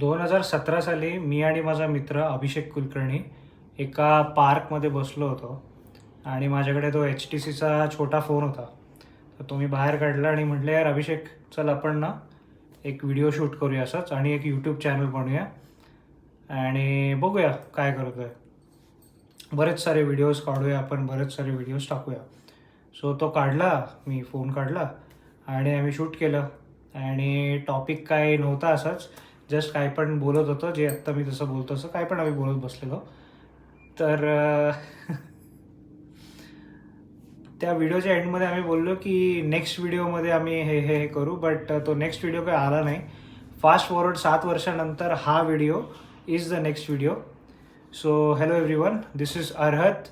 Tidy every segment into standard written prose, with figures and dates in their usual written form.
2017 साली मी आणि माझा मित्र अभिषेक कुलकर्णी एका पार्कमध्ये बसलो होतो आणि माझ्याकडे तो HTCचा छोटा फोन होता. तर तो मी बाहेर काढला आणि म्हटलं, यार अभिषेक, चल आपण ना एक व्हिडिओ शूट करूया असंच आणि एक यूट्यूब चॅनल बनवूया आणि बघूया काय करतोय. बरेच सारे व्हिडिओज काढूया आपण, बरेच सारे व्हिडिओज टाकूया. सो तो काढला, मी फोन काढला आणि आम्ही शूट केलं. आणि टॉपिक काय नव्हता असाच, जस्ट काय पण बोलत होतो, जे आत्ता मी जसं बोलतो असं काय पण आम्ही बोलत बसलेलो. तर त्या व्हिडिओच्या एंडमध्ये आम्ही बोललो की नेक्स्ट व्हिडिओमध्ये आम्ही हे हे हे करू, बट तो नेक्स्ट व्हिडिओ काही आला नाही. फास्ट फॉरवर्ड 7 वर्षानंतर हा video is the next video. So hello everyone, this is Arhat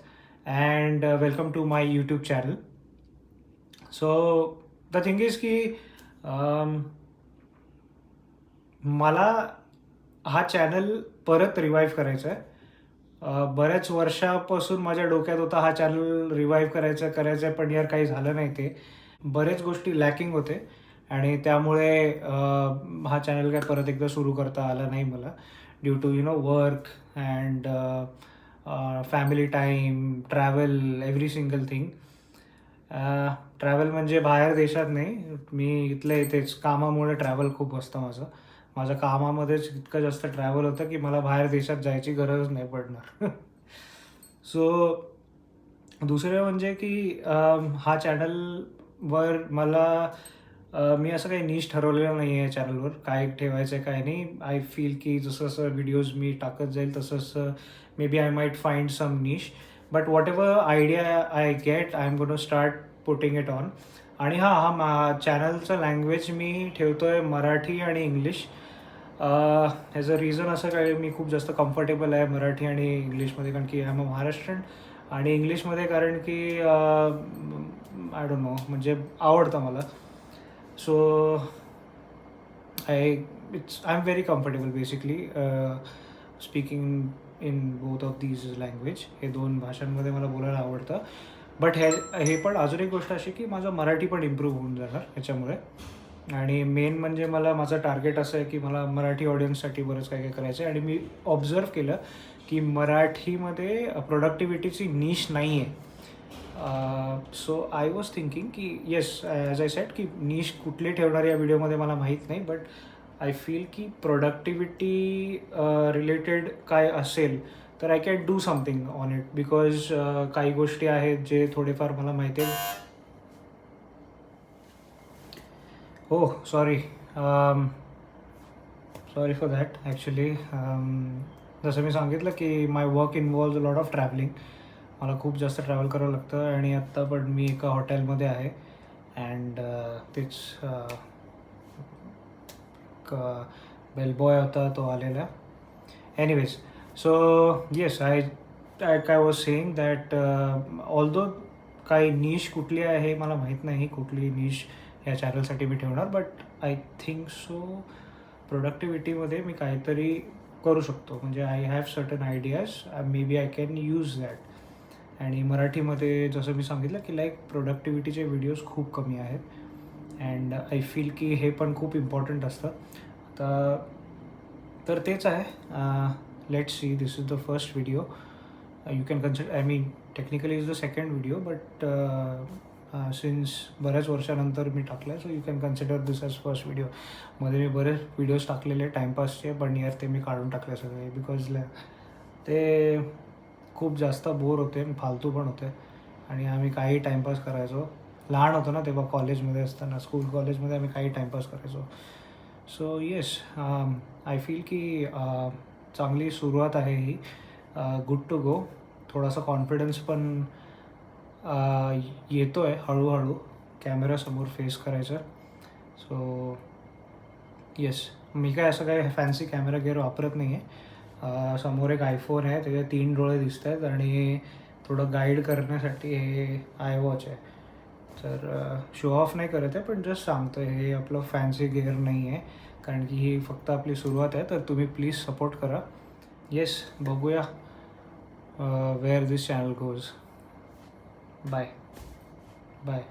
and welcome to my YouTube channel. So the thing is की मला हा चॅनल परत रिवाईव्ह करायचा आहे. बऱ्याच वर्षापासून माझ्या डोक्यात होता हा चॅनल रिवाईव्ह करायचं आहे, पण यार काही झालं नाही. ते बरेच गोष्टी लॅकिंग होते आणि त्यामुळे हा चॅनल काय परत एकदा सुरू करता आला नाही मला, due to work and family time, travel, every single thing. Travel म्हणजे बाहेर देशात नाही, मी इथल्या इथेच कामामुळे ट्रॅव्हल खूप असतं माझं. माझ्या कामामध्येच इतकं जास्त ट्रॅव्हल होतं की मला बाहेर देशात जायची गरज नाही पडणार. सो दुसरं म्हणजे की हा चॅनलवर मला मी असं काही नीश ठरवलेलं नाही आहे चॅनलवर, काय ठेवायचं आहे काय नाही. आय फील की जसं जसं व्हिडिओज मी टाकत जाईल तसं तसं maybe I might find some niche, but whatever idea I get I am gonna start putting it on. आणि चॅनलचं लँग्वेज मी ठेवतो आहे मराठी आणि इंग्लिश. ह्याचं रिझन असं काय, मी खूप जास्त कम्फर्टेबल आहे मराठी आणि इंग्लिशमध्ये, कारण की आय एम अ महाराष्ट्रीयन. आणि इंग्लिशमध्ये कारण की आय डोंट नो, म्हणजे आवडतं मला. So I am very comfortable basically speaking in both of these language. हे दोन भाषांमध्ये मला बोलायला आवडतं. बट हे पण अजून एक गोष्ट अशी की माझं मराठी पण इम्प्रूव्ह होऊन जाणार ह्याच्यामुळे. आणि मेन म्हणजे माझं टार्गेट असं आहे की मला मराठी ऑडियन्ससाठी बरंच काय काय करायचं आहे. आणि मी ऑब्झर्व केलं की मराठीमध्ये प्रोडक्टिव्हिटीची नीश नाही आहे. सो आय वॉज थिंकिंग की येस, ॲज आय सेट की नीश कुठली ठेवणार या व्हिडिओमध्ये मला माहीत नाही, बट आय फील की प्रोडक्टिव्हिटी रिलेटेड काय असेल तर I can do something on it. Because काही गोष्टी आहेत जे थोडेफार मला माहिती आहे. हो, सॉरी फॉर दॅट. ॲक्च्युली जसं मी सांगितलं की my work involves a lot of travelling. मला खूप जास्त ट्रॅव्हल करावं लागतं आणि आत्ता पण मी एका हॉटेलमध्ये आहे. अँड तेच बेलबॉय होता, तो आलेला. Anyways, so yes, I was saying that although काही नीश कुठली आहे हे मला माहीत नाही, कुठली नीश या चॅनलसाठी मी ठेवणार, बट आय थिंक सो प्रोडक्टिव्हिटीमध्ये मी काहीतरी करू शकतो. म्हणजे I have certain ideas, maybe I can use that. आणि मराठीमध्ये जसं मी सांगितलं की प्रोडक्टिव्हिटीचे व्हिडिओज खूप कमी आहेत. अँड आय फील की हे पण खूप इम्पॉर्टंट असतं. तर तेच आहे. Let's see, this is the first video. You can consider, I mean technically is the second video, but since बऱ्याच वर्षानंतर मी टाकलं आहे, so you can consider this as first video. मध्ये मी बरेच व्हिडिओज टाकलेले टाईमपासचे, पण यार ते मी काढून टाकले सगळे, बिकॉज ते खूप जास्त बोर होते, फालतू पण होते. आणि आम्ही काही टाईमपास करायचो. लहान होतो ना तेव्हा, कॉलेजमध्ये असताना, कॉलेजमध्ये आम्ही काही टाईमपास करायचो. सो येस, आय फील की चांगली सुरुवात आहे ही. Good to go. थोडासा कॉन्फिडन्स पण येतो आहे हळूहळू कॅमेरासमोर फेस करायचं. सो येस, मी काय असं काय फॅन्सी कॅमेरा गेअर वापरत नाही आहे. समोर एक आयफोन आहे, त्याचे 3 डोळे दिसत आहेत आणि थोडं गाईड करण्यासाठी हे आय वॉच आहे. तर शो ऑफ नाही करत आहे, पण जस्ट सांगतो आहे, हे आपलं फॅन्सी गेअर नाही आहे, कारण की ही फक्त आपली सुरुवात आहे. तर तुम्ही प्लीज सपोर्ट करा. येस, बघूया where this channel goes. Bye bye.